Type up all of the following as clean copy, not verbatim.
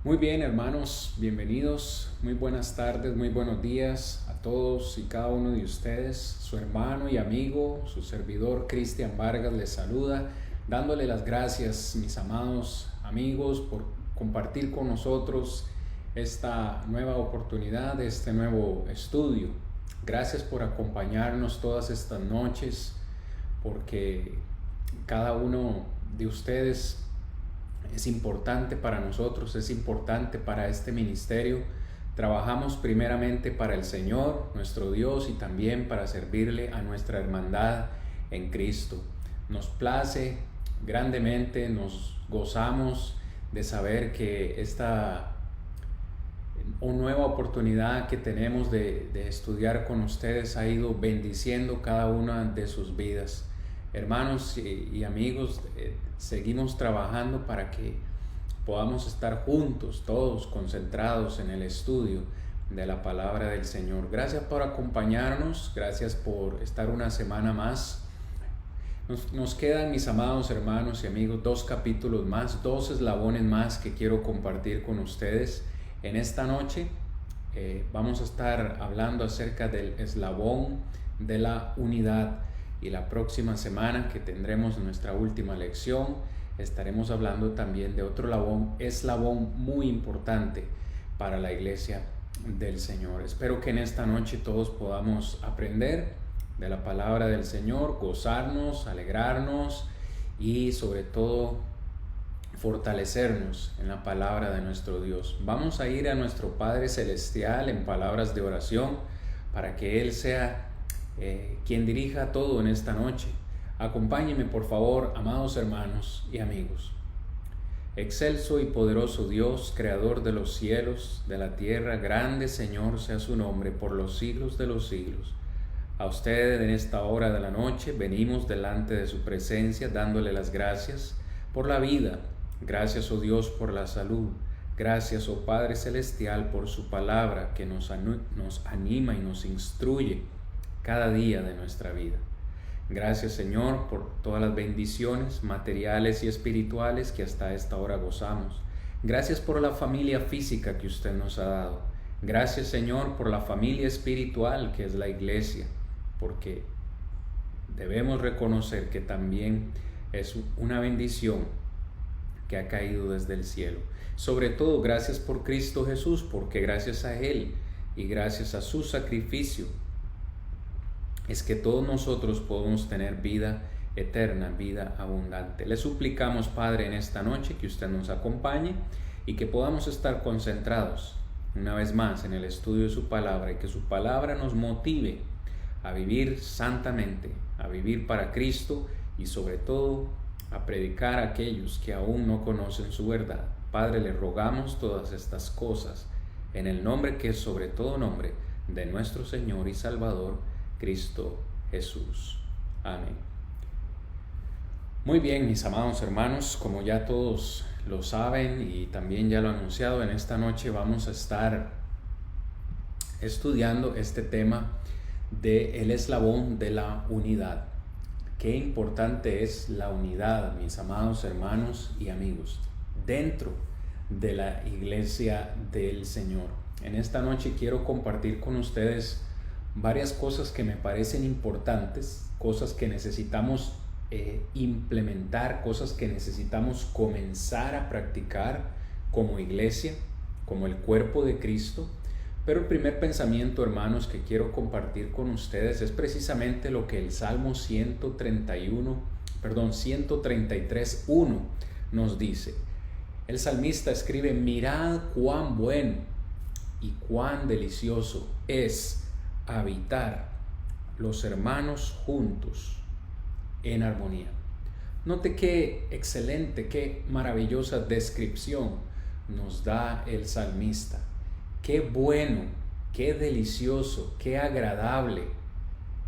Muy bien, hermanos, bienvenidos, muy buenas tardes, muy buenos días a todos y cada uno de ustedes. Su hermano y amigo, su servidor Cristian Vargas les saluda, dándole las gracias, mis amados amigos, por compartir con nosotros esta nueva oportunidad, este nuevo estudio. Gracias por acompañarnos todas estas noches, porque cada uno de ustedes es importante para nosotros, es importante para este ministerio. Trabajamos primeramente para el Señor, nuestro Dios, y también para servirle a nuestra hermandad en Cristo. Nos place grandemente, nos gozamos de saber que esta nueva oportunidad que tenemos de estudiar con ustedes ha ido bendiciendo cada una de sus vidas. Hermanos y amigos, seguimos trabajando para que podamos estar juntos, todos concentrados en el estudio de la palabra del Señor. Gracias por acompañarnos, gracias por estar una semana más. Nos quedan, mis amados hermanos y amigos, 2 capítulos más, 2 eslabones más que quiero compartir con ustedes. En esta noche vamos a estar hablando acerca del eslabón de la unidad. Y la próxima semana, que tendremos nuestra última lección, estaremos hablando también de otro eslabón muy importante para la iglesia del Señor. Espero que en esta noche todos podamos aprender de la palabra del Señor, gozarnos, alegrarnos y sobre todo fortalecernos en la palabra de nuestro Dios. Vamos a ir a nuestro Padre Celestial en palabras de oración para que Él sea quien dirija todo en esta noche. Acompáñenme, por favor, amados hermanos y amigos. Excelso y poderoso Dios, creador de los cielos, de la tierra, grande Señor sea su nombre por los siglos de los siglos. A usted en esta hora de la noche venimos delante de su presencia dándole las gracias por la vida. Gracias, oh Dios, por la salud. Gracias, oh Padre Celestial, por su palabra que nos anima y nos instruye cada día de nuestra vida. Gracias, Señor, por todas las bendiciones materiales y espirituales que hasta esta hora gozamos. Gracias por la familia física que usted nos ha dado. Gracias, Señor, por la familia espiritual que es la iglesia, porque debemos reconocer que también es una bendición que ha caído desde el cielo. Sobre todo, gracias por Cristo Jesús, porque gracias a Él y gracias a su sacrificio es que todos nosotros podemos tener vida eterna, vida abundante. Le suplicamos, Padre, en esta noche que usted nos acompañe y que podamos estar concentrados una vez más en el estudio de su palabra y que su palabra nos motive a vivir santamente, a vivir para Cristo y sobre todo a predicar a aquellos que aún no conocen su verdad. Padre, le rogamos todas estas cosas en el nombre que es sobre todo nombre de nuestro Señor y Salvador, Cristo Jesús. Amén. Muy bien, mis amados hermanos, como ya todos lo saben y también ya lo he anunciado, en esta noche vamos a estar estudiando este tema del eslabón de la unidad. Qué importante es la unidad, mis amados hermanos y amigos, dentro de la iglesia del Señor. En esta noche quiero compartir con ustedes varias cosas que me parecen importantes, cosas que necesitamos implementar, cosas que necesitamos comenzar a practicar como iglesia, como el cuerpo de Cristo. Pero el primer pensamiento, hermanos, que quiero compartir con ustedes es precisamente lo que el Salmo 133:1 nos dice. El salmista escribe: mirad cuán bueno y cuán delicioso es habitar los hermanos juntos en armonía. Note qué excelente, qué maravillosa descripción nos da el salmista. Qué bueno, qué delicioso, qué agradable,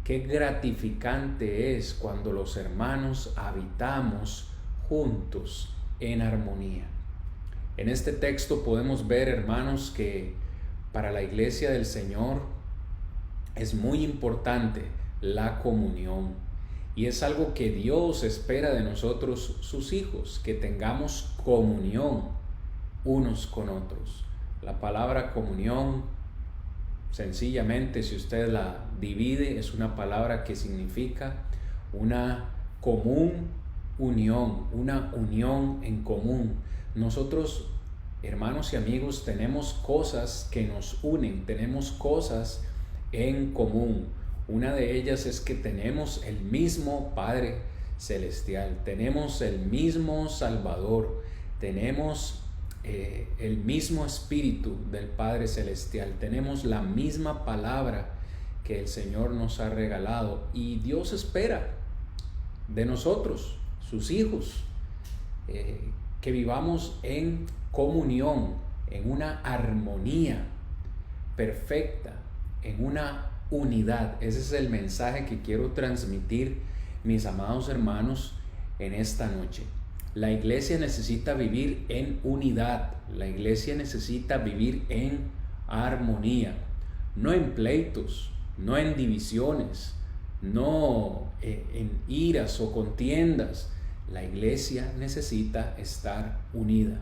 qué gratificante es cuando los hermanos habitamos juntos en armonía. En este texto podemos ver, hermanos, que para la iglesia del Señor es muy importante la comunión y es algo que Dios espera de nosotros, sus hijos, que tengamos comunión unos con otros. La palabra comunión, sencillamente, si usted la divide, es una palabra que significa una común unión, una unión en común. Nosotros, hermanos y amigos, tenemos cosas que nos unen, tenemos cosas en común. Una de ellas es que tenemos el mismo Padre Celestial, tenemos el mismo Salvador, tenemos el mismo Espíritu del Padre Celestial, tenemos la misma palabra que el Señor nos ha regalado, y Dios espera de nosotros, sus hijos, que vivamos en comunión, en una armonía perfecta, en una unidad. Ese es el mensaje que quiero transmitir, mis amados hermanos, en esta noche. La iglesia necesita vivir en unidad, la iglesia necesita vivir en armonía, no en pleitos, no en divisiones, no en iras o contiendas. La iglesia necesita estar unida.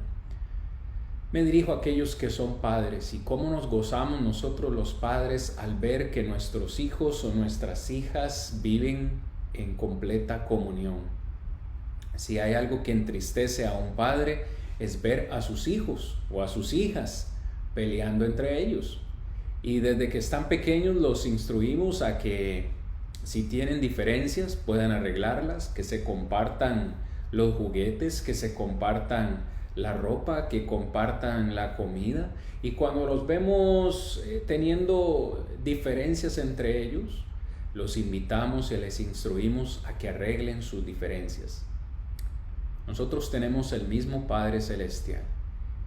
Me dirijo a aquellos que son padres, y cómo nos gozamos nosotros los padres al ver que nuestros hijos o nuestras hijas viven en completa comunión. Si hay algo que entristece a un padre, es ver a sus hijos o a sus hijas peleando entre ellos. Y desde que están pequeños los instruimos a que si tienen diferencias puedan arreglarlas, que se compartan los juguetes, que se compartan la ropa, que compartan la comida. Y cuando los vemos teniendo diferencias entre ellos, los invitamos y les instruimos a que arreglen sus diferencias. Nosotros tenemos el mismo Padre Celestial,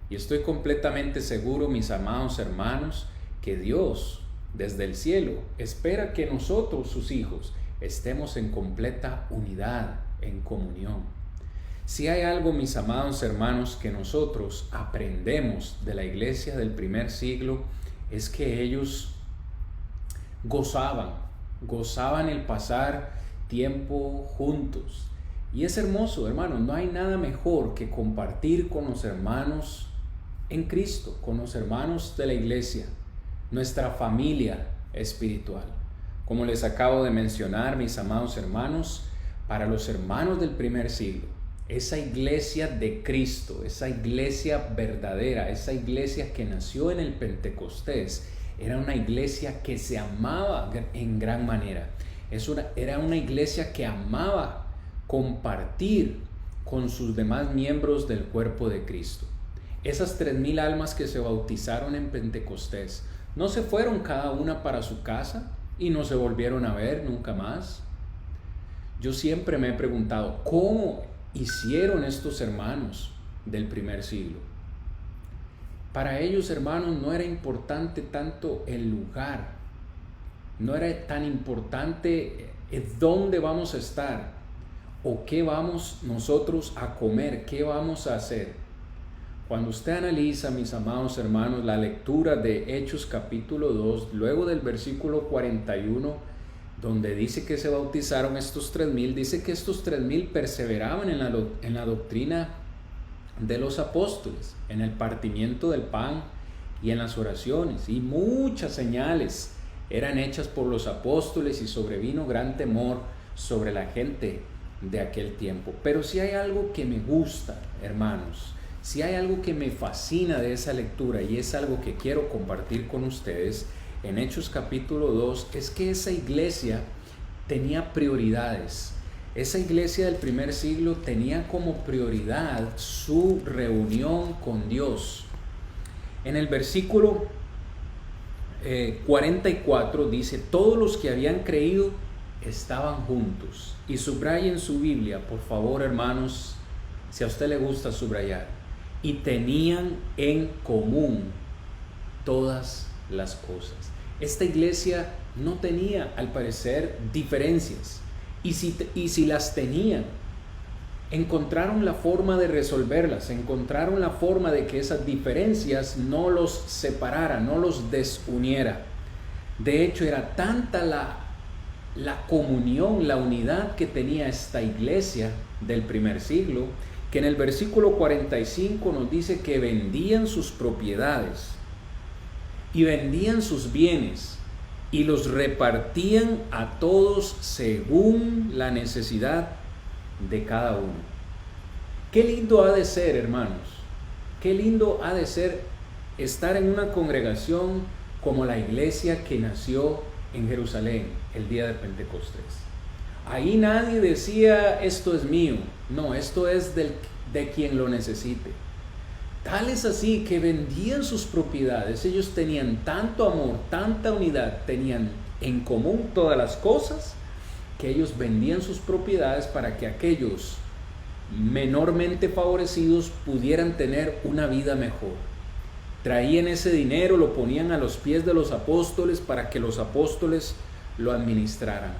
y estoy completamente seguro, mis amados hermanos, que Dios desde el cielo espera que nosotros, sus hijos, estemos en completa unidad, en comunión. Si hay algo, mis amados hermanos, que nosotros aprendemos de la iglesia del primer siglo, es que ellos gozaban el pasar tiempo juntos. Y es hermoso, hermanos, no hay nada mejor que compartir con los hermanos en Cristo, con los hermanos de la iglesia, nuestra familia espiritual. Como les acabo de mencionar, mis amados hermanos, para los hermanos del primer siglo, esa iglesia de Cristo, esa iglesia verdadera, esa iglesia que nació en el Pentecostés, era una iglesia que se amaba en gran manera. Era una iglesia que amaba compartir con sus demás miembros del cuerpo de Cristo. Esas 3,000 almas que se bautizaron en Pentecostés no se fueron cada una para su casa y no se volvieron a ver nunca más. Yo siempre me he preguntado, ¿cómo hicieron estos hermanos del primer siglo? Para ellos, hermanos, no era importante tanto el lugar, no era tan importante dónde vamos a estar o qué vamos nosotros a comer, qué vamos a hacer. Cuando usted analiza, mis amados hermanos, la lectura de Hechos capítulo 2, luego del versículo 41, donde dice que se bautizaron estos 3,000, dice que estos 3,000 perseveraban en la doctrina de los apóstoles, en el partimiento del pan y en las oraciones, y muchas señales eran hechas por los apóstoles, y sobrevino gran temor sobre la gente de aquel tiempo. Pero si hay algo que me gusta, hermanos, si hay algo que me fascina de esa lectura, y es algo que quiero compartir con ustedes en Hechos capítulo 2, es que esa iglesia tenía prioridades. Esa iglesia del primer siglo tenía como prioridad su reunión con Dios. En el versículo 44 dice: todos los que habían creído estaban juntos. Y subrayen su Biblia, por favor, hermanos, si a usted le gusta subrayar. Y tenían en común todas las cosas. Esta iglesia no tenía, al parecer, diferencias. Y si las tenían, encontraron la forma de resolverlas, encontraron la forma de que esas diferencias no los separara, no los desuniera. De hecho, era tanta la comunión, la unidad que tenía esta iglesia del primer siglo, que en el versículo 45 nos dice que vendían sus propiedades y vendían sus bienes y los repartían a todos según la necesidad de cada uno. Qué lindo ha de ser, hermanos, qué lindo ha de ser estar en una congregación como la iglesia que nació en Jerusalén el día de Pentecostés. Ahí nadie decía, esto es mío, no, esto es de quien lo necesite. Tal es así que vendían sus propiedades, ellos tenían tanto amor, tanta unidad, tenían en común todas las cosas, que ellos vendían sus propiedades para que aquellos menormente favorecidos pudieran tener una vida mejor. Traían ese dinero, lo ponían a los pies de los apóstoles para que los apóstoles lo administraran.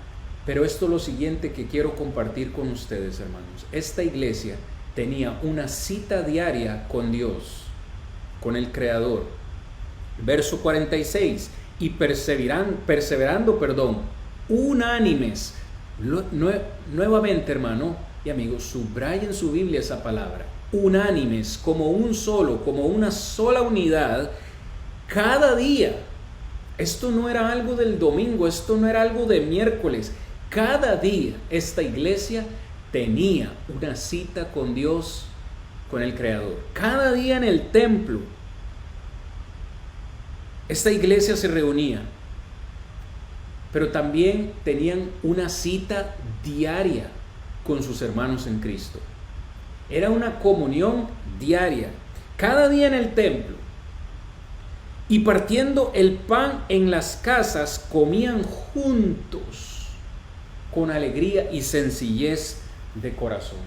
Pero esto es lo siguiente que quiero compartir con ustedes, hermanos. Esta iglesia tenía una cita diaria con Dios, con el Creador. Verso 46, y perseverando, unánimes. Nuevamente, hermano y amigos, subrayen su Biblia esa palabra. Unánimes, como un solo, como una sola unidad, cada día. Esto no era algo del domingo, esto no era algo de miércoles. Cada día esta iglesia tenía una cita con Dios, con el Creador. Cada día en el templo, esta iglesia se reunía, pero también tenían una cita diaria con sus hermanos en Cristo. Era una comunión diaria, cada día en el templo. Y partiendo el pan en las casas, comían juntos con alegría y sencillez de corazón.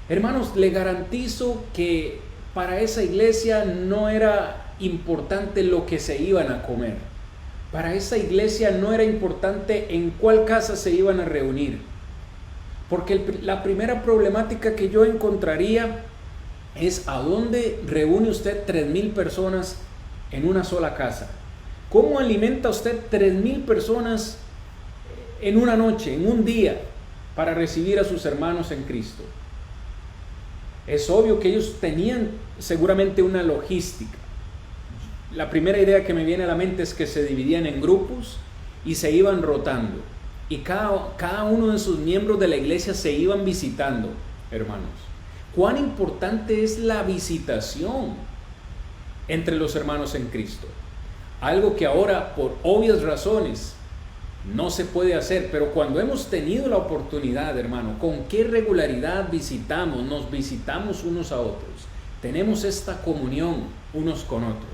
Hermanos, le garantizo que para esa iglesia no era importante lo que se iban a comer. Para esa iglesia no era importante en cuál casa se iban a reunir. Porque la primera problemática que yo encontraría es a dónde reúne usted 3,000 personas en una sola casa. ¿Cómo alimenta usted 3,000 personas en una noche, en un día, para recibir a sus hermanos en Cristo? Es obvio que ellos tenían seguramente una logística. La primera idea que me viene a la mente es que se dividían en grupos y se iban rotando. Y cada uno de sus miembros de la iglesia se iban visitando, hermanos. ¿Cuán importante es la visitación entre los hermanos en Cristo? Algo que ahora, por obvias razones, no se puede hacer, pero cuando hemos tenido la oportunidad, hermano, ¿con qué regularidad nos visitamos unos a otros? Tenemos esta comunión unos con otros.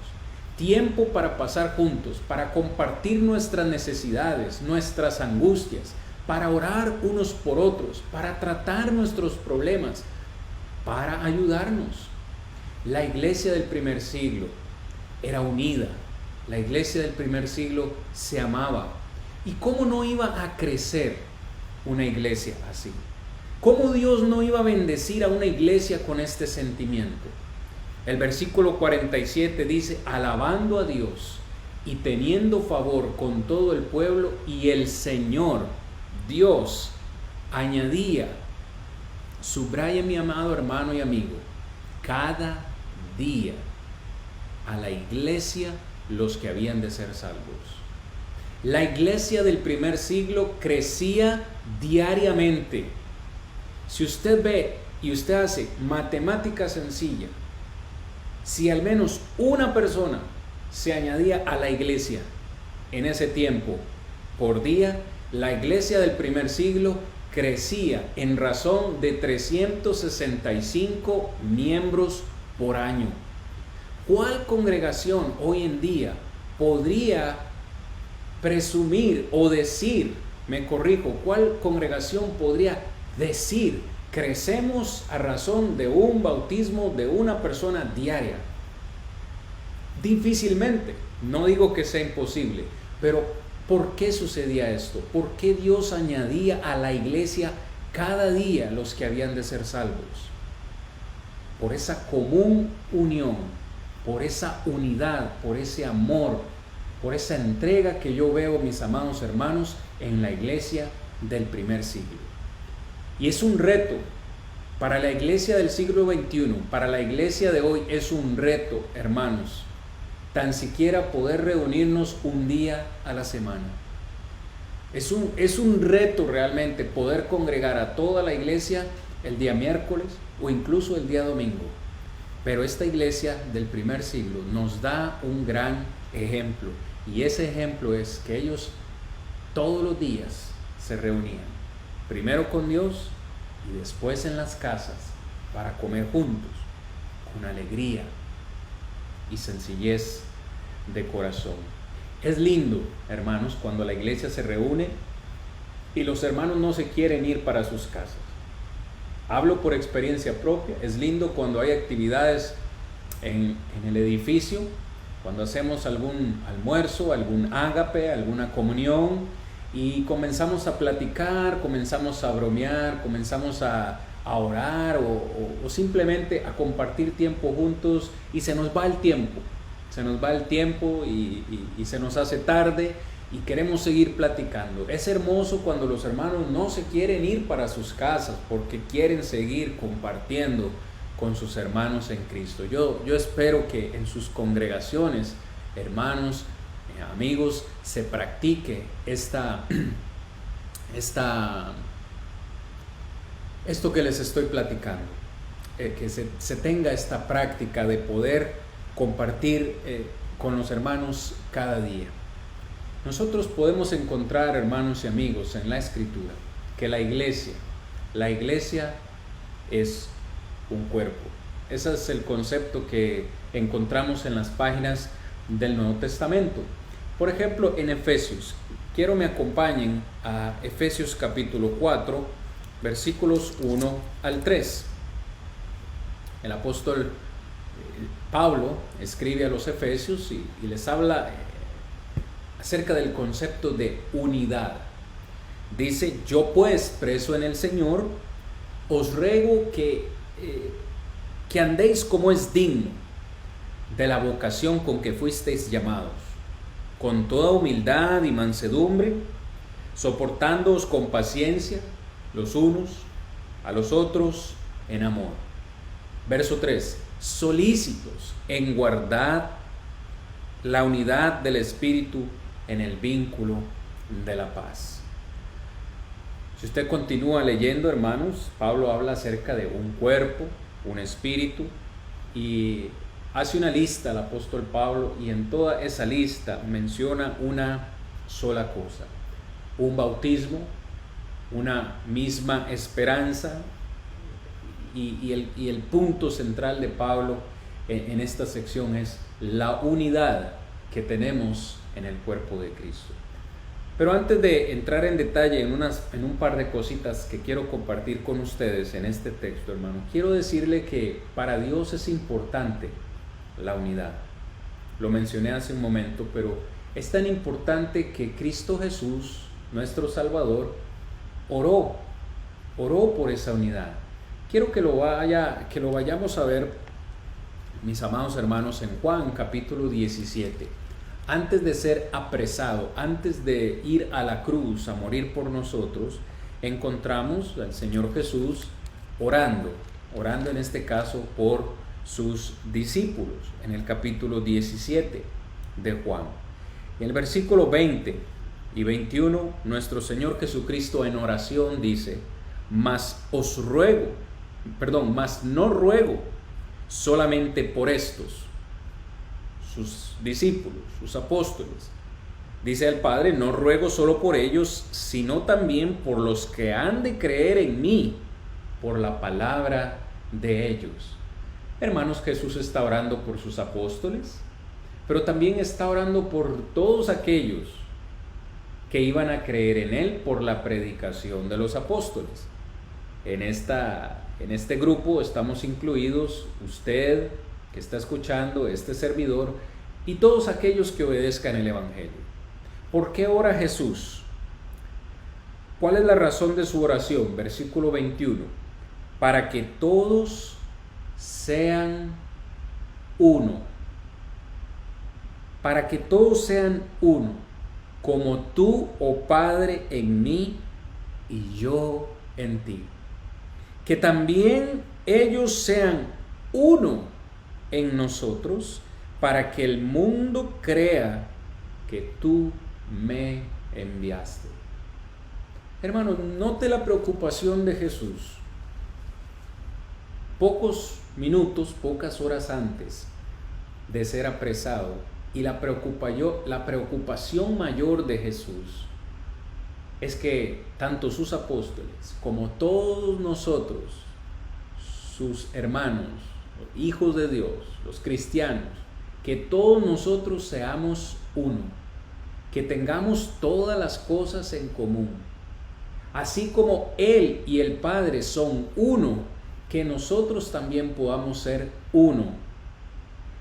Tiempo para pasar juntos, para compartir nuestras necesidades, nuestras angustias, para orar unos por otros, para tratar nuestros problemas, para ayudarnos. La iglesia del primer siglo era unida. La iglesia del primer siglo se amaba. ¿Y cómo no iba a crecer una iglesia así? ¿Cómo Dios no iba a bendecir a una iglesia con este sentimiento? El versículo 47 dice, alabando a Dios y teniendo favor con todo el pueblo, y el Señor, Dios, añadía, subraya mi amado hermano y amigo, cada día a la iglesia los que habían de ser salvos. La iglesia del primer siglo crecía diariamente. Si usted ve y usted hace matemática sencilla, si al menos una persona se añadía a la iglesia en ese tiempo por día, la iglesia del primer siglo crecía en razón de 365 miembros por año. ¿Cuál congregación hoy en día podría presumir o decir, cuál congregación podría decir, crecemos a razón de un bautismo de una persona diaria? Difícilmente, no digo que sea imposible, pero ¿por qué sucedía esto? ¿Por qué Dios añadía a la iglesia cada día los que habían de ser salvos? Por esa común unión, por esa unidad, por ese amor, por esa entrega que yo veo, mis amados hermanos, en la iglesia del primer siglo. Y es un reto Para la iglesia del siglo XXI, para la iglesia de hoy, es un reto, hermanos, tan siquiera poder reunirnos un día a la semana. Es un reto realmente poder congregar a toda la iglesia el día miércoles o incluso el día domingo. Pero esta iglesia del primer siglo nos da un gran ejemplo, y ese ejemplo es que ellos todos los días se reunían, primero con Dios y después en las casas para comer juntos, con alegría y sencillez de corazón. Es lindo, hermanos, cuando la iglesia se reúne y los hermanos no se quieren ir para sus casas. Hablo por experiencia propia. Es lindo cuando hay actividades en el edificio, cuando hacemos algún almuerzo, algún ágape, alguna comunión, y comenzamos a platicar, comenzamos a bromear, comenzamos a orar o simplemente a compartir tiempo juntos, y se nos va el tiempo. Se nos va el tiempo y se nos hace tarde y queremos seguir platicando. Es hermoso cuando los hermanos no se quieren ir para sus casas porque quieren seguir compartiendo con sus hermanos en Cristo. Yo espero que en sus congregaciones, hermanos, amigos, se practique esto que les estoy platicando, que se tenga esta práctica de poder compartir con los hermanos cada día. Nosotros podemos encontrar, hermanos y amigos, en la Escritura que la iglesia es un cuerpo. Ese es el concepto que encontramos en las páginas del Nuevo Testamento. Por ejemplo, en Efesios, quiero me acompañen a Efesios capítulo 4, versículos 1 al 3. El apóstol Pablo escribe a los Efesios y les habla acerca del concepto de unidad. Dice: yo pues, preso en el Señor, os ruego que andéis como es digno de la vocación con que fuisteis llamados, con toda humildad y mansedumbre, soportándoos con paciencia los unos a los otros en amor. Verso 3: solícitos en guardar la unidad del Espíritu en el vínculo de la paz. Si usted continúa leyendo, hermanos, Pablo habla acerca de un cuerpo, un espíritu, y hace una lista el apóstol Pablo, y en toda esa lista menciona una sola cosa: un bautismo, una misma esperanza, y el punto central de Pablo en esta sección es la unidad que tenemos en el cuerpo de Cristo. Pero antes de entrar en detalle en un par de cositas que quiero compartir con ustedes en este texto, hermano, quiero decirle que para Dios es importante la unidad. Lo mencioné hace un momento, pero es tan importante que Cristo Jesús, nuestro Salvador, oró por esa unidad. Quiero que lo vayamos a ver, mis amados hermanos, en Juan capítulo 17. Antes de ser apresado, antes de ir a la cruz a morir por nosotros, encontramos al Señor Jesús orando en este caso por sus discípulos, en el capítulo 17 de Juan. En el versículo 20 y 21, nuestro Señor Jesucristo en oración dice: mas no ruego solamente por estos, sus discípulos, sus apóstoles. Dice el Padre: no ruego solo por ellos, sino también por los que han de creer en mí por la palabra de ellos. Hermanos, Jesús está orando por sus apóstoles, pero también está orando por todos aquellos que iban a creer en Él por la predicación de los apóstoles. En este grupo estamos incluidos usted que está escuchando, este servidor, y todos aquellos que obedezcan el Evangelio. ¿Por qué ora Jesús? ¿Cuál es la razón de su oración? Versículo 21. Para que todos sean uno. Para que todos sean uno, como tú, oh Padre, en mí y yo en ti. que también ellos sean uno en nosotros, para que el mundo crea que tú me enviaste. Hermanos, note la preocupación de Jesús. Pocos minutos, pocas horas antes de ser apresado, y la preocupación mayor de Jesús es que tanto sus apóstoles como todos nosotros, sus hermanos, hijos de Dios, los cristianos, que todos nosotros seamos uno, que tengamos todas las cosas en común. Así como Él y el Padre son uno, que nosotros también podamos ser uno.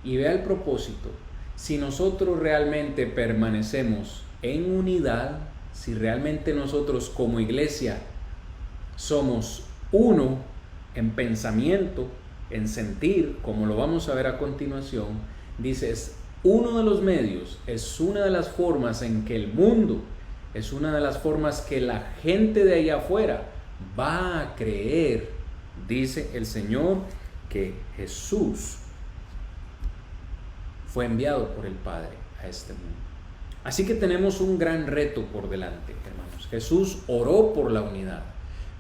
Y vea el propósito: si nosotros realmente permanecemos en unidad, si realmente nosotros como iglesia somos uno en pensamiento, en sentir, como lo vamos a ver a continuación, dice, es uno de los medios, es una de las formas en que el mundo, es una de las formas que la gente de allá afuera va a creer, dice el Señor, que Jesús fue enviado por el Padre a este mundo. Así que tenemos un gran reto por delante, hermanos. Jesús oró por la unidad,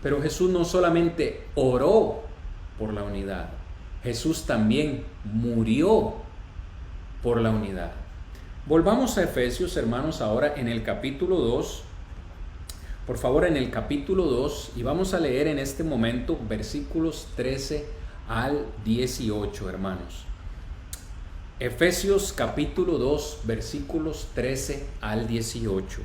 pero Jesús no solamente oró por la unidad, Jesús también murió por la unidad. Volvamos a Efesios, hermanos, ahora en el capítulo 2. Por favor, en el capítulo 2, y vamos a leer en este momento versículos 13 al 18, hermanos. Efesios capítulo 2, versículos 13 al 18.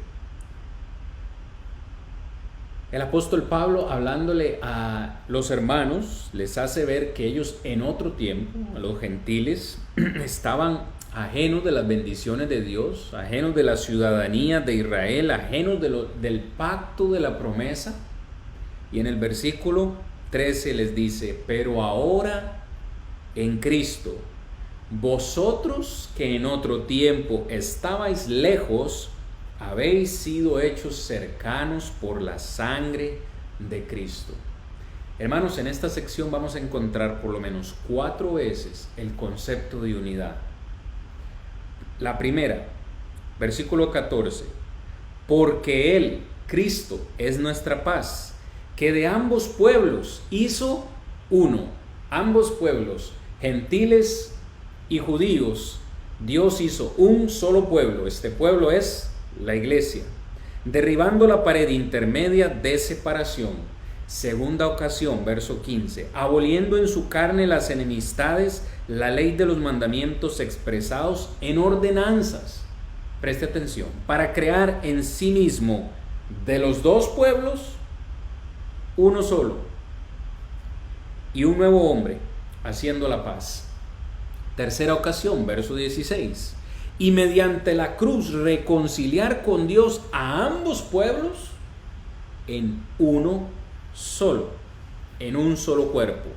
El apóstol Pablo, hablándole a los hermanos, les hace ver que ellos en otro tiempo, a los gentiles, estaban ajenos de las bendiciones de Dios, ajenos de la ciudadanía de Israel, ajenos del pacto de la promesa. Y en el versículo 13 les dice: pero ahora en Cristo, vosotros que en otro tiempo estabais lejos, habéis sido hechos cercanos por la sangre de Cristo. Hermanos, en esta sección vamos a encontrar por lo menos 4 veces el concepto de unidad. La primera, versículo 14: porque Él, Cristo, es nuestra paz, que de ambos pueblos hizo uno. Ambos pueblos, gentiles y judíos, Dios hizo un solo pueblo. Este pueblo es la iglesia, derribando la pared intermedia de separación. Segunda ocasión, verso 15: aboliendo en su carne las enemistades, la ley de los mandamientos expresados en ordenanzas. Preste atención: para crear en sí mismo de los dos pueblos uno solo, y un nuevo hombre, haciendo la paz. Tercera ocasión, verso 16: y mediante la cruz reconciliar con Dios a ambos pueblos en uno solo, en un solo cuerpo,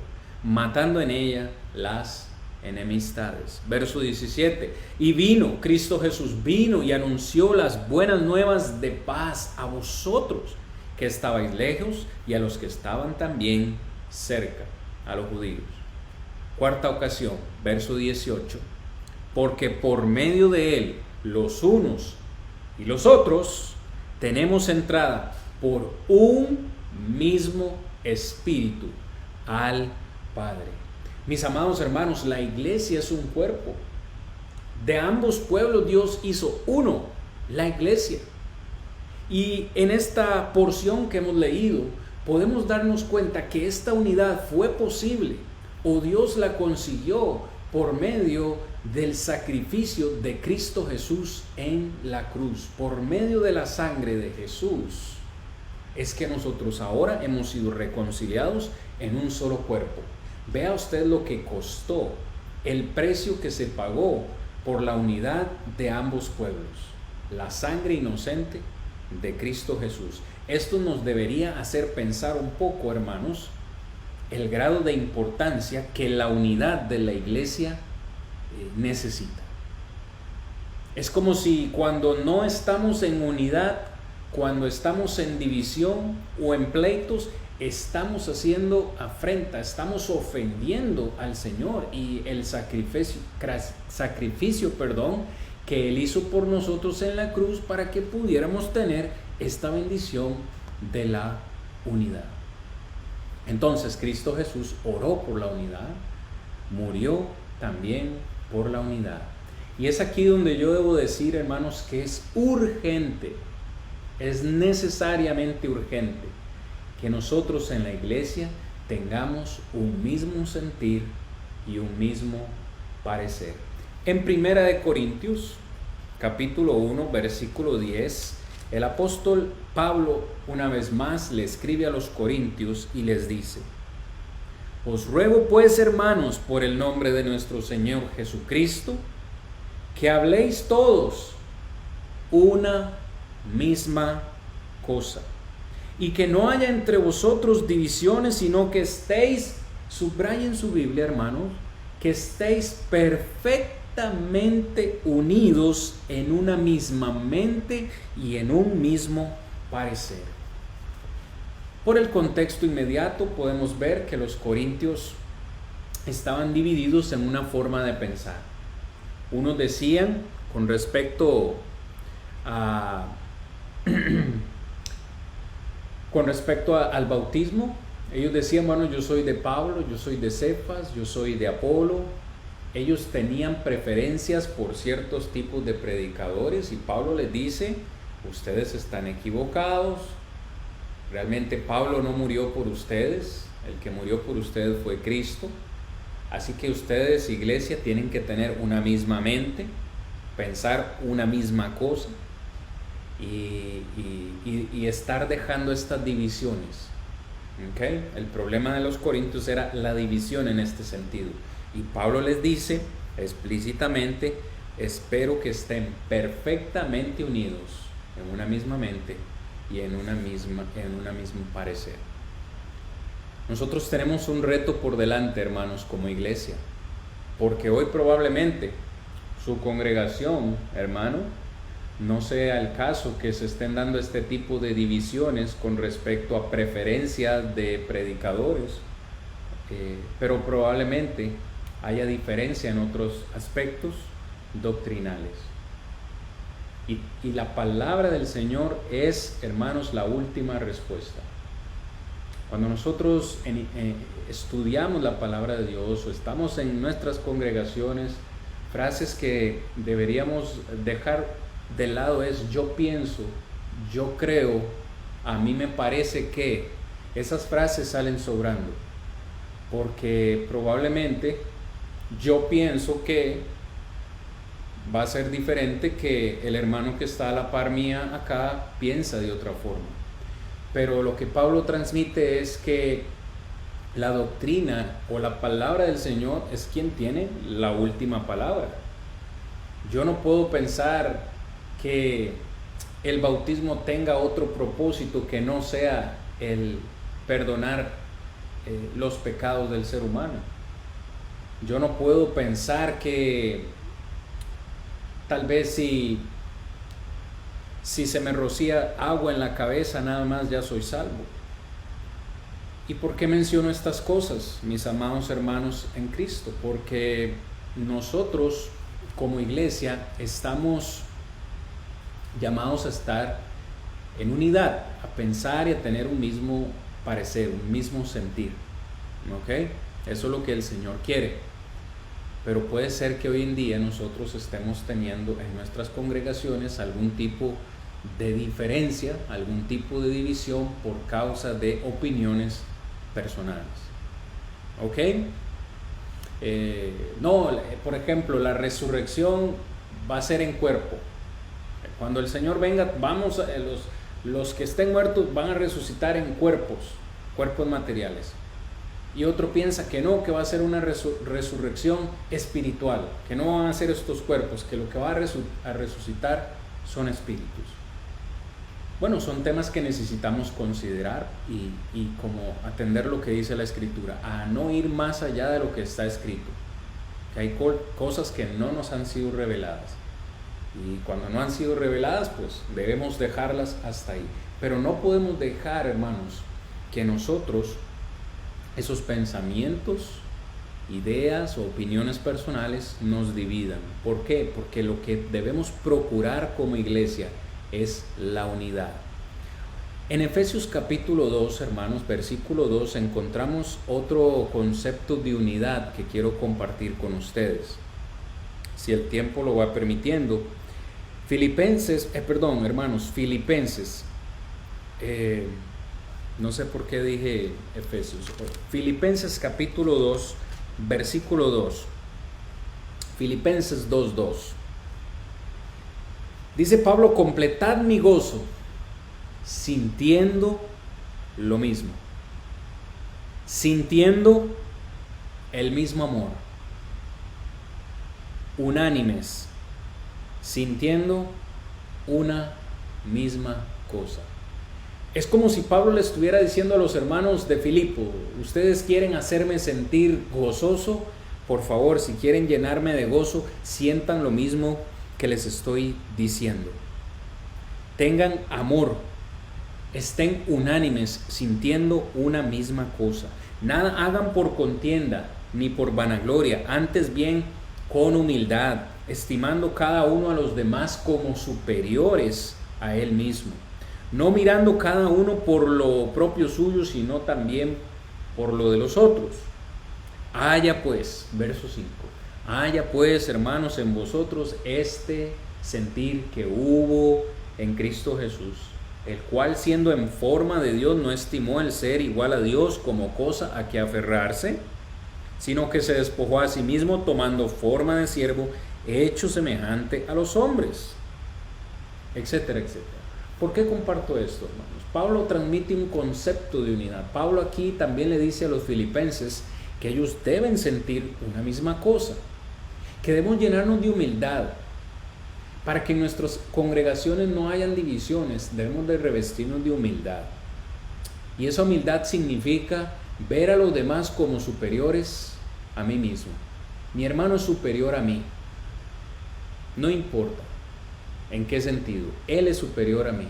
matando en ella las enemistades. Verso 17: y vino, Cristo Jesús vino y anunció las buenas nuevas de paz a vosotros que estabais lejos y a los que estaban también cerca, a los judíos. Cuarta ocasión, verso 18: porque por medio de él, los unos y los otros, tenemos entrada por un mismo espíritu al Padre. Mis amados hermanos, la iglesia es un cuerpo. De ambos pueblos Dios hizo uno, la iglesia. Y en esta porción que hemos leído, podemos darnos cuenta que esta unidad fue posible, o Dios la consiguió por medio del sacrificio de Cristo Jesús en la cruz. Por medio de la sangre de Jesús es que nosotros ahora hemos sido reconciliados en un solo cuerpo. Vea usted lo que costó, el precio que se pagó por la unidad de ambos pueblos: la sangre inocente de Cristo Jesús. Esto nos debería hacer pensar un poco, hermanos, el grado de importancia que la unidad de la iglesia necesita. Es como si cuando no estamos en unidad, cuando estamos en división o en pleitos, estamos haciendo afrenta, estamos ofendiendo al Señor y el sacrificio, que Él hizo por nosotros en la cruz para que pudiéramos tener esta bendición de la unidad. Entonces Cristo Jesús oró por la unidad, murió también por la unidad. Y es aquí donde yo debo decir, hermanos, que es urgente, es necesariamente urgente que nosotros en la iglesia tengamos un mismo sentir y un mismo parecer. En Primera de Corintios, capítulo 1, versículo 10, el apóstol Pablo una vez más le escribe a los corintios y les dice: Os ruego pues, hermanos, por el nombre de nuestro Señor Jesucristo, que habléis todos una misma cosa, y que no haya entre vosotros divisiones, sino que estéis, subrayen su Biblia, hermanos, que estéis perfectamente unidos en una misma mente y en un mismo parecer. Por el contexto inmediato podemos ver que los corintios estaban divididos en una forma de pensar. Unos decían con respecto al bautismo, ellos decían, bueno, yo soy de Pablo, yo soy de Cefas, yo soy de Apolo. Ellos tenían preferencias por ciertos tipos de predicadores y Pablo les dice, ustedes están equivocados, realmente Pablo no murió por ustedes, el que murió por ustedes fue Cristo. Así que ustedes, iglesia, tienen que tener una misma mente, pensar una misma cosa y estar dejando estas divisiones. ¿Okay? El problema de los corintios era la división en este sentido. Y Pablo les dice explícitamente, espero que estén perfectamente unidos en una misma mente y en un mismo parecer. Nosotros tenemos un reto por delante, hermanos, como iglesia, porque hoy probablemente su congregación, hermano, no sea el caso que se estén dando este tipo de divisiones con respecto a preferencias de predicadores, pero probablemente haya diferencia en otros aspectos doctrinales. Y la palabra del Señor es, hermanos, la última respuesta. Cuando nosotros estudiamos la palabra de Dios o estamos en nuestras congregaciones, frases que deberíamos dejar de lado es yo pienso, yo creo, a mí me parece que. Esas frases salen sobrando, porque probablemente yo pienso que va a ser diferente que el hermano que está a la par mía acá piensa de otra forma. Pero lo que Pablo transmite es que la doctrina o la palabra del Señor es quien tiene la última palabra. Yo no puedo pensar que el bautismo tenga otro propósito que no sea el perdonar los pecados del ser humano. Yo no puedo pensar que tal vez si se me rocía agua en la cabeza nada más ya soy salvo. ¿Y por qué menciono estas cosas, mis amados hermanos en Cristo? Porque nosotros como iglesia estamos llamados a estar en unidad, a pensar y a tener un mismo parecer, un mismo sentir. ¿Ok? Eso es lo que el Señor quiere. Pero puede ser que hoy en día nosotros estemos teniendo en nuestras congregaciones algún tipo de diferencia, algún tipo de división por causa de opiniones personales. ¿Ok? Por ejemplo, la resurrección va a ser en cuerpo. Cuando el Señor venga, los que estén muertos van a resucitar en cuerpos materiales. Y otro piensa que no, que va a ser una resurrección espiritual, que no van a ser estos cuerpos, que lo que va a resucitar son espíritus. Bueno, son temas que necesitamos considerar y como atender lo que dice la Escritura, a no ir más allá de lo que está escrito, que hay cosas que no nos han sido reveladas. Y cuando no han sido reveladas, pues debemos dejarlas hasta ahí. Pero no podemos dejar, hermanos, que nosotros esos pensamientos, ideas o opiniones personales nos dividan. ¿Por qué? Porque lo que debemos procurar como iglesia es la unidad. En Efesios capítulo 2, hermanos, versículo 2, encontramos otro concepto de unidad que quiero compartir con ustedes, si el tiempo lo va permitiendo. Filipenses, no sé por qué dije Efesios. Filipenses capítulo 2, versículo 2. Filipenses 2:2. Dice Pablo: completad mi gozo sintiendo lo mismo, sintiendo el mismo amor, unánimes, sintiendo una misma cosa. Es como si Pablo le estuviera diciendo a los hermanos de Filipo: ustedes quieren hacerme sentir gozoso, por favor, si quieren llenarme de gozo, sientan lo mismo que les estoy diciendo. Tengan amor, estén unánimes, sintiendo una misma cosa. Nada hagan por contienda ni por vanagloria, antes bien con humildad, estimando cada uno a los demás como superiores a él mismo, no mirando cada uno por lo propio suyo, sino también por lo de los otros. Haya pues, verso 5, haya pues, hermanos, en vosotros este sentir que hubo en Cristo Jesús, el cual, siendo en forma de Dios, no estimó el ser igual a Dios como cosa a que aferrarse, sino que se despojó a sí mismo, tomando forma de siervo, hecho semejante a los hombres, etcétera, etcétera. ¿Por qué comparto esto, hermanos? Pablo transmite un concepto de unidad. Pablo aquí también le dice a los filipenses que ellos deben sentir una misma cosa, que debemos llenarnos de humildad. Para que en nuestras congregaciones no hayan divisiones, debemos de revestirnos de humildad. Y esa humildad significa ver a los demás como superiores a mí mismo. Mi hermano es superior a mí. No importa en qué sentido, él es superior a mí.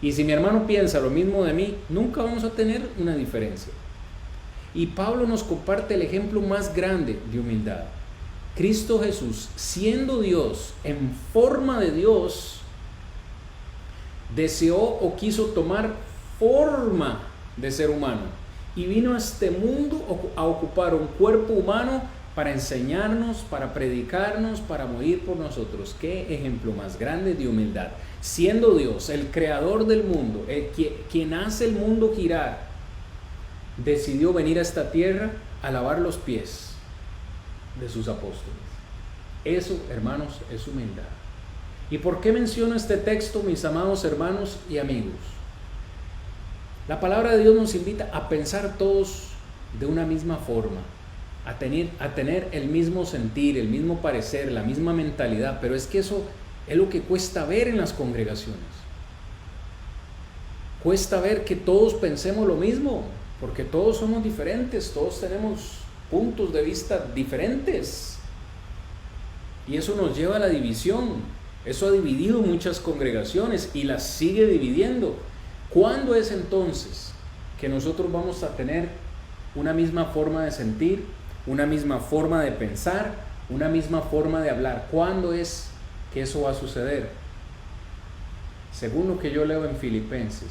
Y si mi hermano piensa lo mismo de mí, nunca vamos a tener una diferencia. Y Pablo nos comparte el ejemplo más grande de humildad. Cristo Jesús, siendo Dios, en forma de Dios, deseó o quiso tomar forma de ser humano y vino a este mundo a ocupar un cuerpo humano para enseñarnos, para predicarnos, para morir por nosotros. Qué ejemplo más grande de humildad. Siendo Dios, el creador del mundo, quien hace el mundo girar, decidió venir a esta tierra a lavar los pies de sus apóstoles. Eso, hermanos, es humildad. ¿Y por qué menciono este texto, mis amados hermanos y amigos? La palabra de Dios nos invita a pensar todos de una misma forma, a tener el mismo sentir, el mismo parecer, la misma mentalidad, pero es que eso es lo que cuesta ver en las congregaciones. Cuesta ver que todos pensemos lo mismo, porque todos somos diferentes, todos tenemos puntos de vista diferentes. Y eso nos lleva a la división. Eso ha dividido muchas congregaciones y las sigue dividiendo. ¿Cuándo es entonces que nosotros vamos a tener una misma forma de sentir, una misma forma de pensar, una misma forma de hablar? ¿Cuándo es que eso va a suceder? Según lo que yo leo en Filipenses,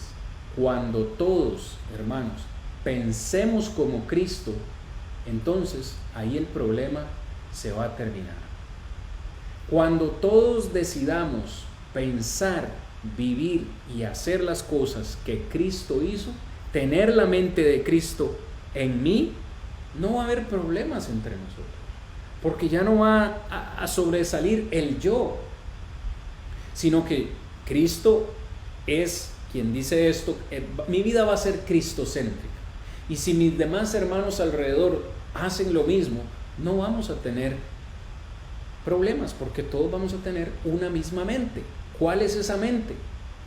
cuando todos, hermanos, pensemos como Cristo, entonces ahí el problema se va a terminar. Cuando todos decidamos pensar, vivir y hacer las cosas que Cristo hizo, tener la mente de Cristo en mí, no va a haber problemas entre nosotros, porque ya no va a sobresalir el yo, sino que Cristo es quien dice esto. Mi vida va a ser cristocéntrica, y si mis demás hermanos alrededor hacen lo mismo, no vamos a tener problemas, porque todos vamos a tener una misma mente. ¿Cuál es esa mente?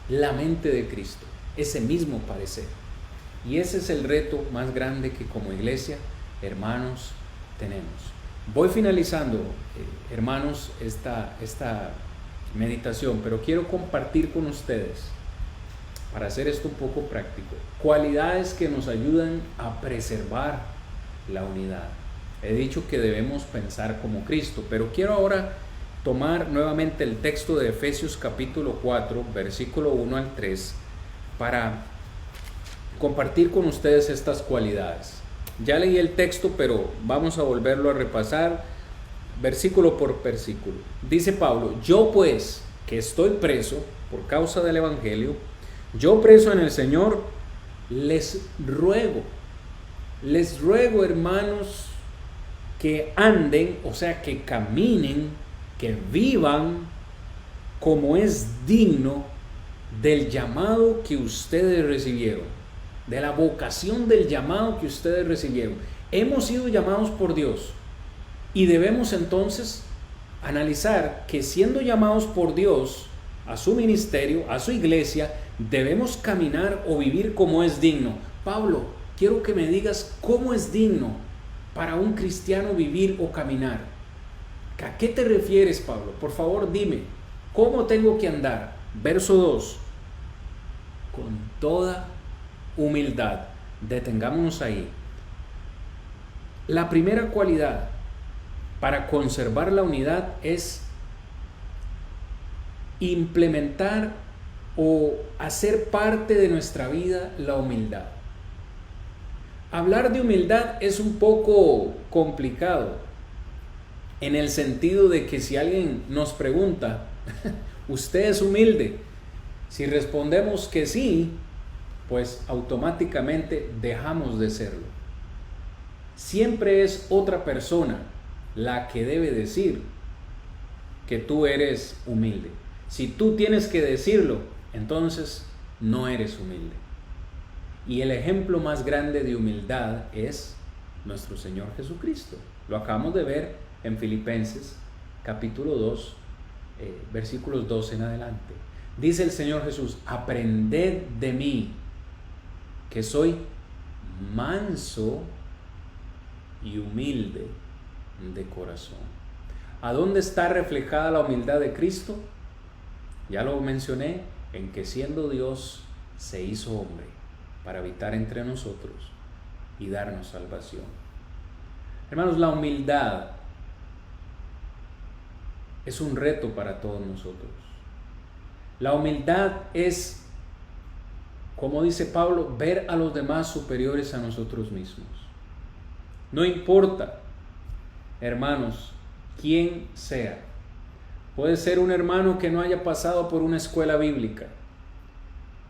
La mente de Cristo, ese mismo parecer. Y ese es el reto más grande que como iglesia, hermanos, tenemos. Voy finalizando, hermanos, esta meditación, pero quiero compartir con ustedes para hacer esto un poco práctico, cualidades que nos ayudan a preservar la unidad. He dicho que debemos pensar como Cristo, pero quiero ahora tomar nuevamente el texto de Efesios capítulo 4, versículo 1 al 3, para compartir con ustedes estas cualidades. Ya leí el texto, pero vamos a volverlo a repasar versículo por versículo. Dice Pablo: yo pues, que estoy preso por causa del Evangelio, yo preso en el Señor, les ruego, hermanos, que anden, o sea, que caminen, que vivan como es digno del llamado que ustedes recibieron, de la vocación del llamado que ustedes recibieron. Hemos sido llamados por Dios y debemos entonces analizar que, siendo llamados por Dios a su ministerio, a su iglesia, debemos caminar o vivir como es digno. Pablo, quiero que me digas cómo es digno para un cristiano vivir o caminar. ¿A qué te refieres, Pablo? Por favor, dime, ¿cómo tengo que andar? Verso 2. Con toda humildad. Detengámonos ahí. La primera cualidad para conservar la unidad es implementar o hacer parte de nuestra vida la humildad. Hablar de humildad es un poco complicado, en el sentido de que si alguien nos pregunta, ¿usted es humilde? Si respondemos que sí, pues automáticamente dejamos de serlo. Siempre es otra persona la que debe decir que tú eres humilde. Si tú tienes que decirlo, entonces no eres humilde. Y el ejemplo más grande de humildad es nuestro Señor Jesucristo. Lo acabamos de ver en Filipenses capítulo 2, versículos 12 en adelante. Dice el Señor Jesús: aprended de mí, que soy manso y humilde de corazón. ¿A dónde está reflejada la humildad de Cristo? Ya lo mencioné, en que siendo Dios se hizo hombre para habitar entre nosotros y darnos salvación. Hermanos, la humildad es un reto para todos nosotros. La humildad es, como dice Pablo, ver a los demás superiores a nosotros mismos. No importa, hermanos, quién sea. Puede ser un hermano que no haya pasado por una escuela bíblica.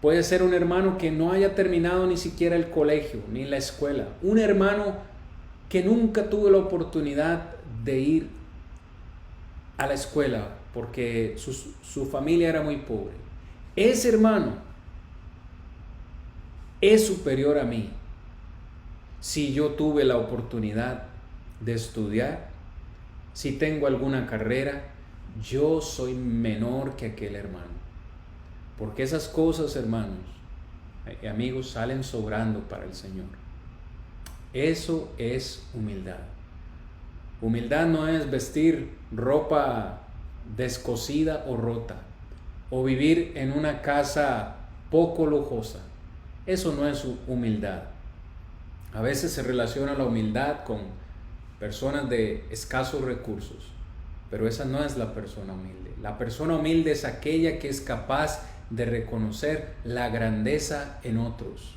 Puede ser un hermano que no haya terminado ni siquiera el colegio, ni la escuela. Un hermano que nunca tuvo la oportunidad de ir a la escuela porque su familia era muy pobre. Ese hermano es superior a mí. Si yo tuve la oportunidad de estudiar, si tengo alguna carrera, yo soy menor que aquel hermano. Porque esas cosas, hermanos, amigos, salen sobrando para el Señor. Eso es humildad. Humildad no es vestir ropa descosida o rota, o vivir en una casa poco lujosa. Eso no es humildad. A veces se relaciona la humildad con personas de escasos recursos, pero esa no es la persona humilde. La persona humilde es aquella que es capaz de reconocer la grandeza en otros.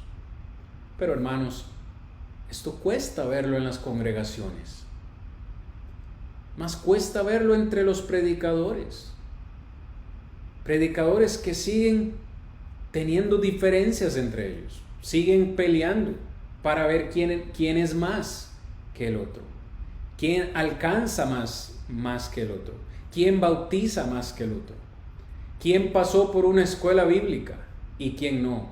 Pero hermanos, esto cuesta verlo en las congregaciones. Más cuesta verlo entre los predicadores. Predicadores que siguen teniendo diferencias entre ellos. Siguen peleando para ver quién es más que el otro. Quién alcanza más que el otro. Quién bautiza más que el otro. Quién pasó por una escuela bíblica y quién no.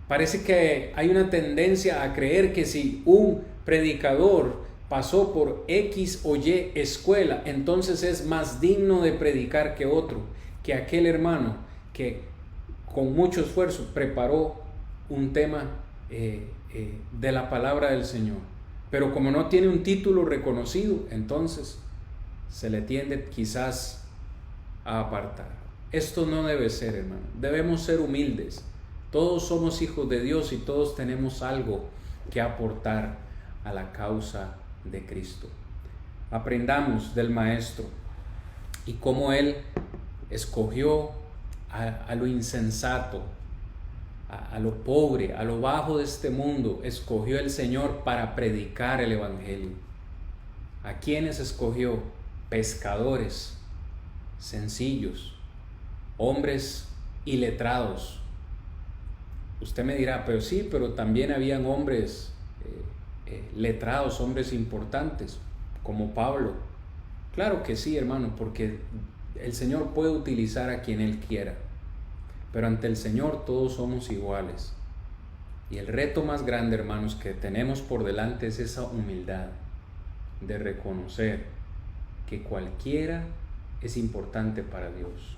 Parece que hay una tendencia a creer que si un predicador pasó por X o Y escuela, entonces es más digno de predicar que otro, que aquel hermano que con mucho esfuerzo preparó un tema de la palabra del Señor. Pero como no tiene un título reconocido, entonces se le tiende quizás a apartar. Esto no debe ser, hermano. Debemos ser humildes. Todos somos hijos de Dios y todos tenemos algo que aportar a la causa de Cristo. Aprendamos del Maestro y cómo Él escogió a lo insensato, a lo pobre, a lo bajo de este mundo, escogió el Señor para predicar el Evangelio. ¿A quiénes escogió? Pescadores sencillos, hombres iletrados. Usted me dirá, pero sí, pero también habían hombres letrados, hombres importantes, como Pablo. Claro que sí, hermano, porque el Señor puede utilizar a quien Él quiera, pero ante el Señor todos somos iguales. Y el reto más grande, hermanos, que tenemos por delante es esa humildad de reconocer que cualquiera es importante para Dios.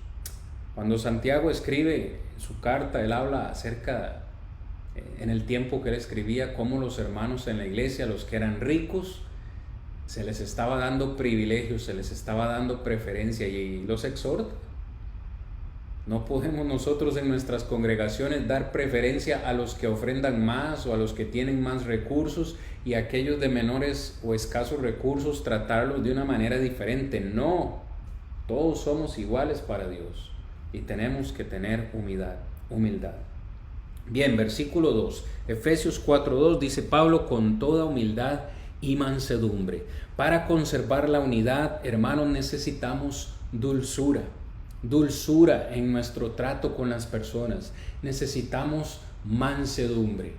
Cuando Santiago escribe su carta, él habla acerca, en el tiempo que él escribía, cómo los hermanos en la iglesia, los que eran ricos, se les estaba dando privilegios, se les estaba dando preferencia, y los exhorta. No podemos nosotros en nuestras congregaciones dar preferencia a los que ofrendan más o a los que tienen más recursos, y a aquellos de menores o escasos recursos tratarlos de una manera diferente. No, todos somos iguales para Dios y tenemos que tener humildad. Bien, versículo 2, Efesios 4:2 dice Pablo: con toda humildad y mansedumbre. Para conservar la unidad, hermanos, necesitamos dulzura en nuestro trato con las personas. Necesitamos mansedumbre.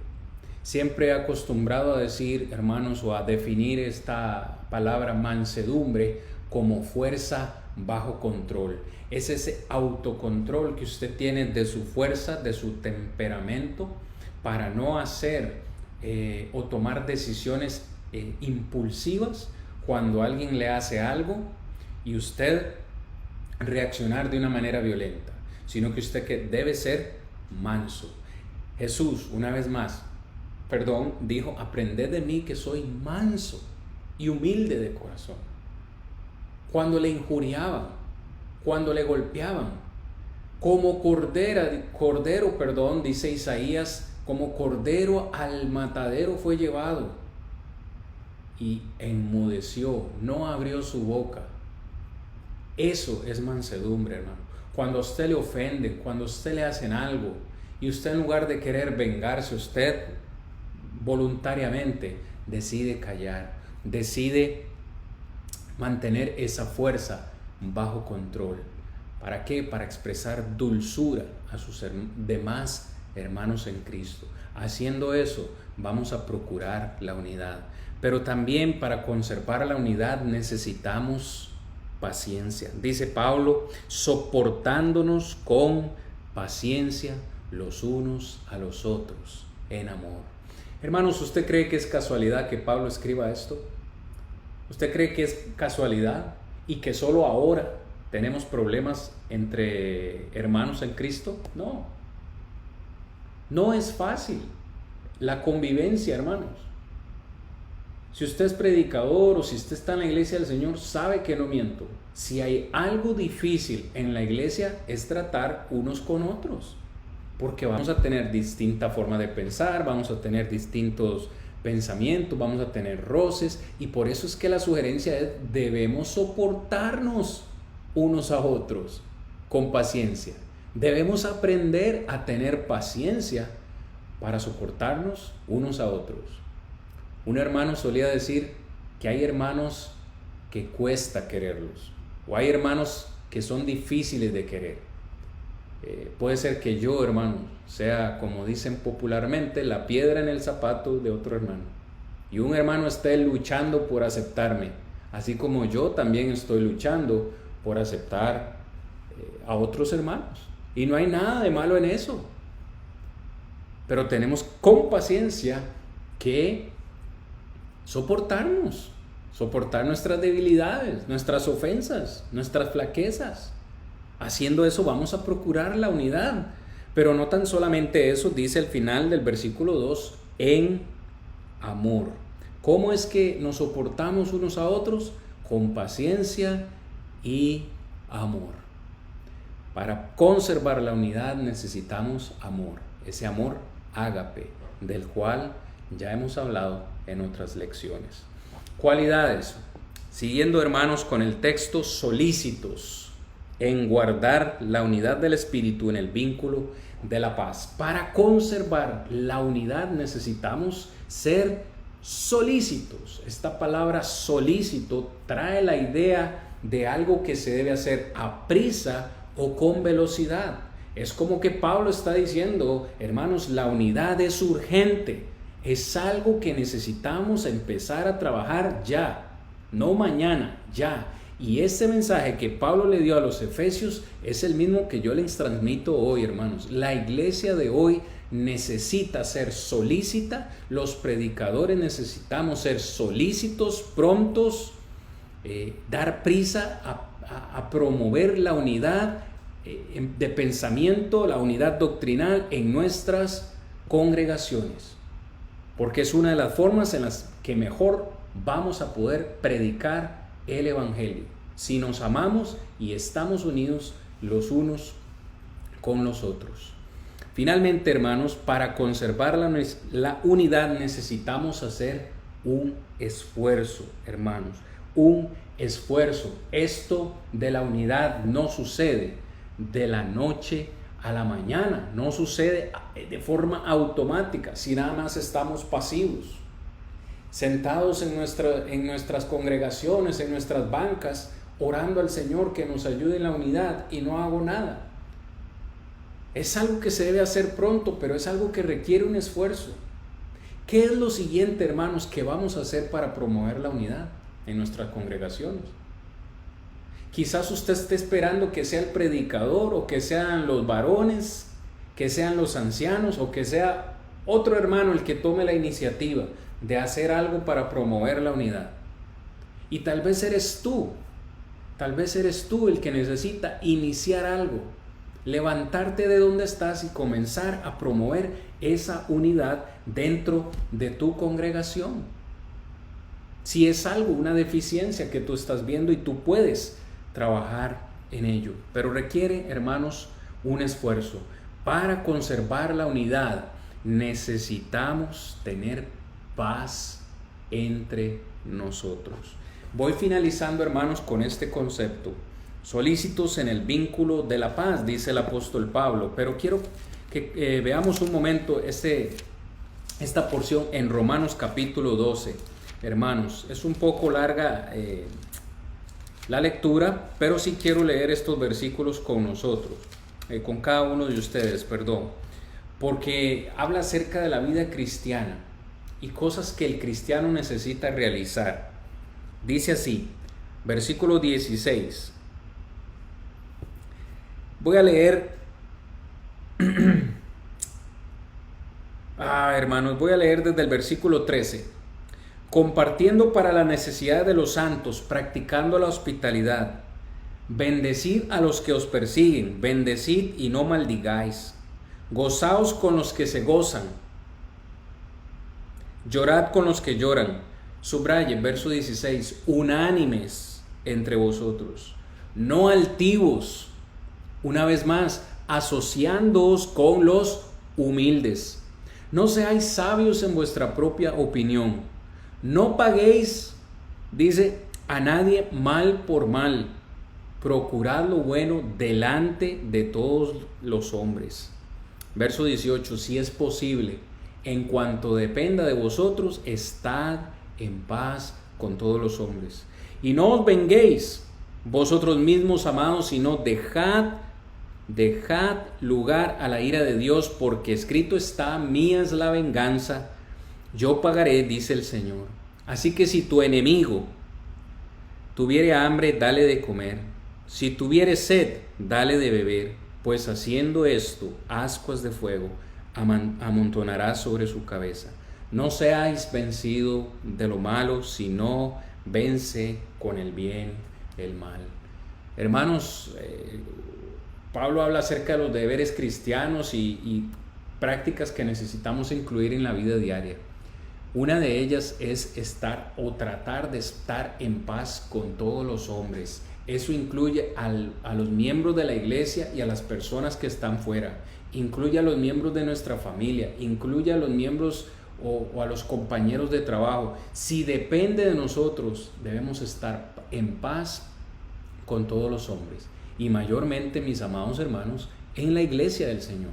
Siempre he acostumbrado a decir, hermanos, o a definir esta palabra mansedumbre como fuerza bajo control. Es ese autocontrol que usted tiene de su fuerza, de su temperamento, para no hacer o tomar decisiones impulsivas cuando alguien le hace algo y usted reaccionar de una manera violenta, sino que usted que debe ser manso. Jesús, una vez más, dijo: aprended de mí que soy manso y humilde de corazón. Cuando le injuriaban, cuando le golpeaban, como cordero, dice Isaías, como cordero al matadero fue llevado y enmudeció, no abrió su boca. Eso es mansedumbre, hermano. Cuando a usted le ofenden, cuando a usted le hacen algo y usted, en lugar de querer vengarse, usted voluntariamente decide callar, decide mantener esa fuerza bajo control. ¿Para qué? Para expresar dulzura a sus demás hermanos en Cristo. Haciendo eso, vamos a procurar la unidad. Pero también, para conservar la unidad, necesitamos paciencia. Dice Pablo: soportándonos con paciencia los unos a los otros en amor. Hermanos, ¿usted cree que es casualidad que Pablo escriba esto? ¿Usted cree que es casualidad y que solo ahora tenemos problemas entre hermanos en Cristo? No. No es fácil la convivencia, hermanos. Si usted es predicador o si usted está en la iglesia del Señor, sabe que no miento. Si hay algo difícil en la iglesia, es tratar unos con otros, porque vamos a tener distinta forma de pensar, vamos a tener distintos pensamientos, vamos a tener roces, y por eso es que la sugerencia es: debemos soportarnos unos a otros con paciencia. Debemos aprender a tener paciencia para soportarnos unos a otros. Un hermano solía decir que hay hermanos que cuesta quererlos, o hay hermanos que son difíciles de querer. Puede ser que yo, hermano, sea, como dicen popularmente, la piedra en el zapato de otro hermano, y un hermano esté luchando por aceptarme, así como yo también estoy luchando por aceptar a otros hermanos, y no hay nada de malo en eso. Pero tenemos con paciencia que soportar nuestras debilidades, nuestras ofensas, nuestras flaquezas. Haciendo eso vamos a procurar la unidad. Pero no tan solamente eso, dice al final del versículo 2, en amor. ¿Cómo es que nos soportamos unos a otros? Con paciencia y amor. Para conservar la unidad necesitamos amor. ese amor ágape, del cual ya hemos hablado en otras lecciones. Cualidades. Siguiendo, hermanos, con el texto, solícitos en guardar la unidad del Espíritu en el vínculo de la paz. Para conservar la unidad necesitamos ser solícitos. Esta palabra solícito trae la idea de algo que se debe hacer a prisa o con velocidad. Es como que Pablo está diciendo, hermanos, la unidad es urgente. Es algo que necesitamos empezar a trabajar ya, no mañana, ya. Y ese mensaje que Pablo le dio a los efesios es el mismo que yo les transmito hoy, hermanos. La iglesia de hoy necesita ser solícita, los predicadores necesitamos ser solícitos, prontos, dar prisa a promover la unidad de pensamiento, la unidad doctrinal en nuestras congregaciones, porque es una de las formas en las que mejor vamos a poder predicar el Evangelio, si nos amamos y estamos unidos los unos con los otros. Finalmente, hermanos, para conservar la unidad necesitamos hacer un esfuerzo, hermanos, un esfuerzo. Esto de la unidad no sucede de la noche a la mañana, no sucede de forma automática, si nada más estamos pasivos, sentados en nuestras congregaciones, en nuestras bancas, orando al Señor que nos ayude en la unidad y no hago nada. Es algo que se debe hacer pronto, pero es algo que requiere un esfuerzo. ¿Qué es lo siguiente, hermanos, que vamos a hacer para promover la unidad en nuestras congregaciones? Quizás usted esté esperando que sea el predicador, o que sean los varones, que sean los ancianos, o que sea otro hermano el que tome la iniciativa de hacer algo para promover la unidad. Y tal vez eres tú el que necesita iniciar algo, levantarte de donde estás y comenzar a promover esa unidad dentro de tu congregación. Si es algo, una deficiencia que tú estás viendo y tú puedes trabajar en ello, pero requiere, hermanos, un esfuerzo. Para conservar la unidad necesitamos tener paz entre nosotros. Voy finalizando, hermanos, con este concepto. Solícitos en el vínculo de la paz, dice el apóstol Pablo, pero quiero que veamos un momento esta porción en Romanos capítulo 12. Hermanos, es un poco larga la lectura, pero sí quiero leer estos versículos con nosotros, con cada uno de ustedes, porque habla acerca de la vida cristiana y cosas que el cristiano necesita realizar. Dice así, versículo 16. Voy a leer, hermanos, voy a leer desde el versículo 13. Compartiendo para la necesidad de los santos, practicando la hospitalidad. Bendecid a los que os persiguen, bendecid y no maldigáis. Gozaos con los que se gozan, llorad con los que lloran. Subraye, verso 16, unánimes entre vosotros, no altivos. Una vez más, asociándoos con los humildes. No seáis sabios en vuestra propia opinión. No paguéis, dice, a nadie mal por mal. Procurad lo bueno delante de todos los hombres. Verso 18, si es posible, en cuanto dependa de vosotros, estad en paz con todos los hombres. Y no os venguéis vosotros mismos, amados, sino dejad lugar a la ira de Dios, porque escrito está, mía es la venganza, yo pagaré, dice el Señor. Así que si tu enemigo tuviere hambre, dale de comer. Si tuviere sed, dale de beber, pues haciendo esto, ascuas de fuego amontonará sobre su cabeza. No seáis vencido de lo malo, sino vence con el bien el mal. Hermanos, Pablo habla acerca de los deberes cristianos y prácticas que necesitamos incluir en la vida diaria. Una de ellas es estar o tratar de estar en paz con todos los hombres. Eso incluye a los miembros de la iglesia y a las personas que están fuera. Incluye a los miembros de nuestra familia, incluye a los miembros o a los compañeros de trabajo. Si depende de nosotros, debemos estar en paz con todos los hombres. Y mayormente, mis amados hermanos, en la iglesia del Señor.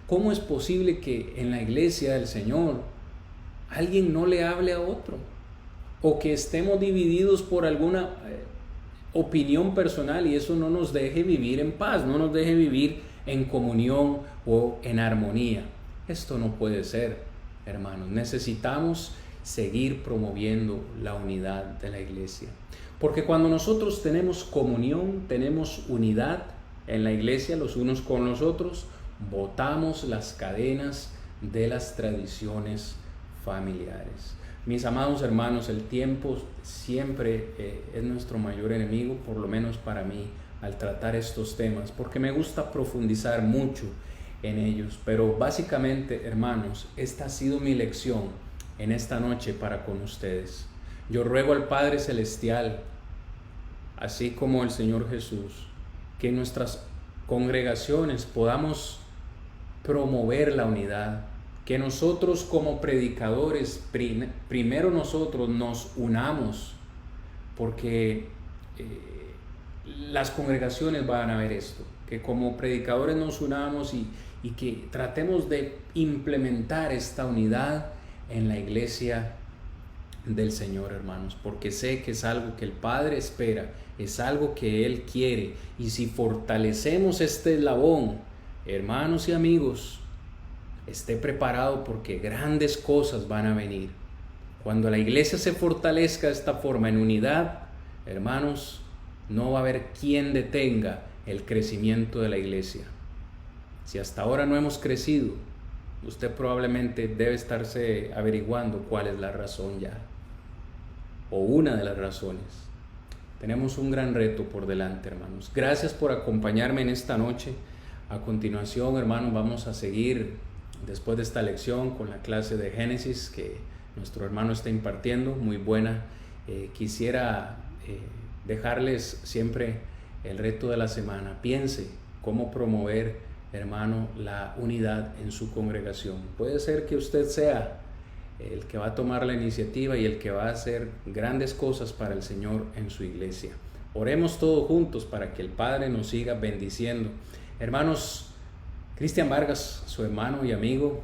¿Cómo es posible que en la iglesia del Señor alguien no le hable a otro? O que estemos divididos por alguna opinión personal y eso no nos deje vivir en paz, no nos deje vivir en comunión o en armonía. Esto no puede ser, hermanos. Necesitamos seguir promoviendo la unidad de la iglesia. Porque cuando nosotros tenemos comunión, tenemos unidad en la iglesia los unos con los otros, botamos las cadenas de las tradiciones familiares. Mis amados hermanos, el tiempo siempre es nuestro mayor enemigo, por lo menos para mí, al tratar estos temas, porque me gusta profundizar mucho en ellos. Pero básicamente, hermanos, esta ha sido mi lección en esta noche para con ustedes. Yo ruego al Padre Celestial, así como el Señor Jesús, que en nuestras congregaciones podamos promover la unidad, que nosotros como predicadores, primero nosotros nos unamos, porque las congregaciones van a ver esto, que como predicadores nos unamos y que tratemos de implementar esta unidad en la iglesia del Señor, hermanos, porque sé que es algo que el Padre espera, es algo que Él quiere, y si fortalecemos este eslabón, hermanos y amigos, esté preparado porque grandes cosas van a venir. Cuando la iglesia se fortalezca de esta forma en unidad, hermanos, no va a haber quien detenga el crecimiento de la iglesia. Si hasta ahora no hemos crecido, usted probablemente debe estarse averiguando cuál es la razón ya, o una de las razones. Tenemos un gran reto por delante, hermanos. Gracias por acompañarme en esta noche. A continuación, hermanos, vamos a seguir después de esta lección con la clase de Génesis que nuestro hermano está impartiendo, muy buena. Quisiera dejarles siempre el reto de la semana. Piense cómo promover, hermano, la unidad en su congregación. Puede ser que usted sea el que va a tomar la iniciativa y el que va a hacer grandes cosas para el Señor en su iglesia. Oremos todos juntos para que el Padre nos siga bendiciendo. Hermanos, Cristian Vargas, su hermano y amigo,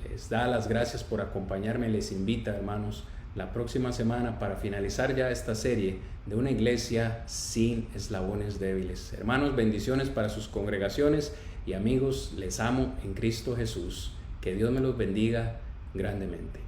les da las gracias por acompañarme. Les invita, hermanos, la próxima semana para finalizar ya esta serie de una iglesia sin eslabones débiles. Hermanos, bendiciones para sus congregaciones y amigos, les amo en Cristo Jesús. Que Dios me los bendiga grandemente.